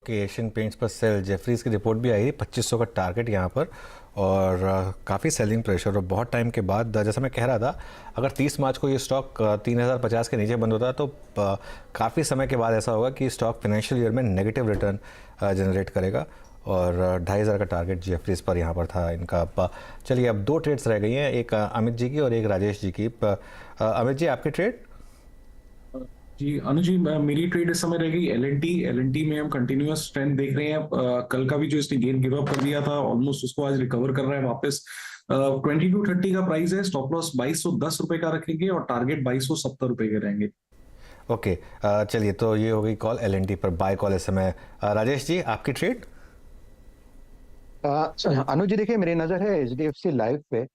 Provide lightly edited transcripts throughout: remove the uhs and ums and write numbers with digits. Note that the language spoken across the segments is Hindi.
कि एशियन पेंट्स पर सेल जेफरीज की रिपोर्ट भी आई है 2500 का टारगेट यहाँ पर। और काफ़ी सेलिंग प्रेशर और बहुत टाइम के बाद, जैसा मैं कह रहा था, अगर 30 मार्च को ये स्टॉक 3050 के नीचे बंद होता है तो काफ़ी समय के बाद ऐसा होगा कि स्टॉक फाइनेंशियल ईयर में नेगेटिव रिटर्न जनरेट करेगा। और 2500 का टारगेट जेफरीज पर यहाँ पर था इनका। चलिए, अब दो ट्रेड्स रह गई हैं, एक अमित जी की और एक राजेश जी की। अमित जी, आपके ट्रेड? जी अनुज जी, मेरी ट्रेड इस समय रहेगी एल एन टी में हम कंटिन्यूअस ट्रेंड देख रहे हैं। कल का भी जो इसने गेन गिव अप कर दिया था, ऑलमोस्ट उसको आज रिकवर कर रहा है वापस। 2230 का प्राइस है, स्टॉप लॉस 2210 रुपए का रखेंगे और टारगेट 2270 रुपए के रहेंगे। ओके, चलिए, तो ये हो गई कॉल एल पर बाय कॉल इस समय। राजेश जी, आपकी ट्रेड? अनुज जी, देखिए मेरी नजर है एचडीएफसी लाइफ पे।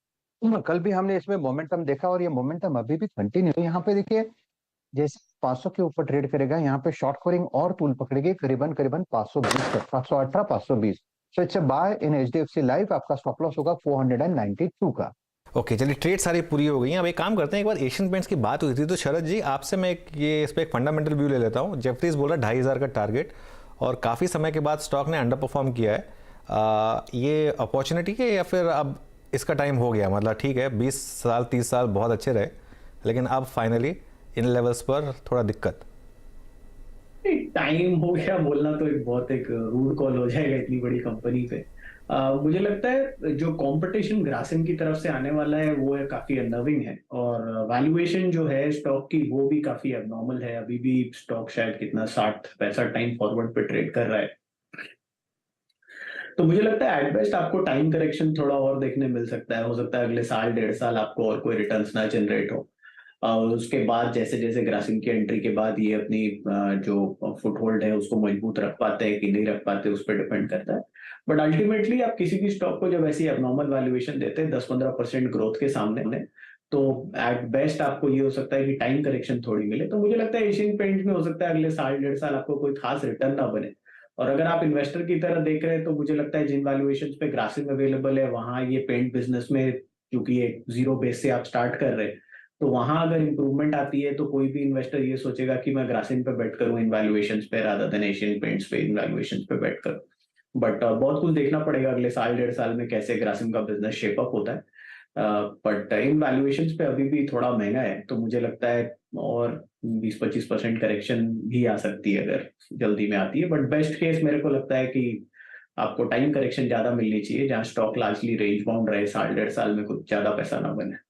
कल भी हमने इसमें मोमेंटम देखा और ये मोमेंटम अभी भी कंटिन्यू है। यहाँ पे देखिए, जैसे 500 के ऊपर ट्रेड करेगा, यहाँ पे शॉर्ट कवरिंग और तूल पकड़ेगी करीबन करीबन 520 तक, 518 520। So it's a buy in HDFC life. आपका स्टॉप लॉस होगा 492 का। ओके, चलिए, ट्रेड सारी पूरी हो गई हैं। अब एक काम करते हैं, एक बार एशियन पेंट्स की बात हुई थी तो शरद जी, आपसे मैं इस पर एक फंडामेंटल व्यू ले लेता हूँ। जेफरीज बोला 2500 का टारगेट और काफ़ी समय के बाद स्टॉक ने अंडर परफॉर्म किया है। ये अपॉर्चुनिटी है या फिर अब इसका टाइम हो गया? मतलब ठीक है, 20 साल 30 साल बहुत अच्छे रहे, लेकिन अब फाइनली इन लेवल्स पर थोड़ा दिक्कत। टाइम हो गया बोलना तो एक रूड कॉल हो जाएगा इतनी बड़ी कंपनी पे। मुझे लगता है जो कंपटीशन ग्रासिम की तरफ से आने वाला है वो है काफी अनर्विंग है, और वैल्यूएशन जो है स्टॉक की वो भी काफी एबनॉर्मल है। अभी भी स्टॉक शायद कितना 60 65 टाइम फॉरवर्ड पे ट्रेड कर रहा है। तो मुझे लगता है एट बेस्ट आपको टाइम करेक्शन थोड़ा और देखने मिल सकता है। हो सकता है अगले साल 1.5 साल आपको और कोई रिटर्न्स ना जनरेट हो। उसके बाद जैसे जैसे ग्रासिम की एंट्री के बाद ये अपनी जो फुटहोल्ड है उसको मजबूत रख पाते हैं कि नहीं रख पाते, उस पर डिपेंड करता है। बट अल्टीमेटली आप किसी भी स्टॉक को जब ऐसी एबनॉर्मल वैल्यूएशन देते हैं 10-15% ग्रोथ के सामने, तो एट बेस्ट आपको ये हो सकता है कि टाइम करेक्शन थोड़ी मिले। तो मुझे लगता है एशियन पेंट में हो सकता है अगले साल 1.5 साल आपको कोई खास रिटर्न ना बने। और अगर आप इन्वेस्टर की तरह देख रहे हैं तो मुझे लगता है जिन वैल्यूएशन पे ग्रासिम अवेलेबल है वहां ये पेंट बिजनेस में, क्योंकि ये जीरो बेस से आप स्टार्ट कर रहे हैं, तो वहां अगर इंप्रूवमेंट आती है तो कोई भी इन्वेस्टर ये सोचेगा कि मैं ग्रासिम पे बेट करूं इन वैल्यूएशंस पे रादर देन एशियन पेंट्स पे इन वैल्यूएशंस पे बेट करूं। बट बहुत कुछ देखना पड़ेगा अगले साल 1.5 साल में कैसे ग्रासिम का बिजनेस शेप अप होता है। बट इन वैल्यूएशंस पे अभी भी थोड़ा महंगा है, तो मुझे लगता है और 20-25% करेक्शन भी आ सकती है अगर जल्दी में आती है। बट बेस्ट केस मेरे को लगता है कि आपको टाइम करेक्शन ज्यादा मिलनी चाहिए जहां स्टॉक लार्जली रेंज बाउंड रहे, साल 1.5 साल में कुछ ज्यादा पैसा ना बने।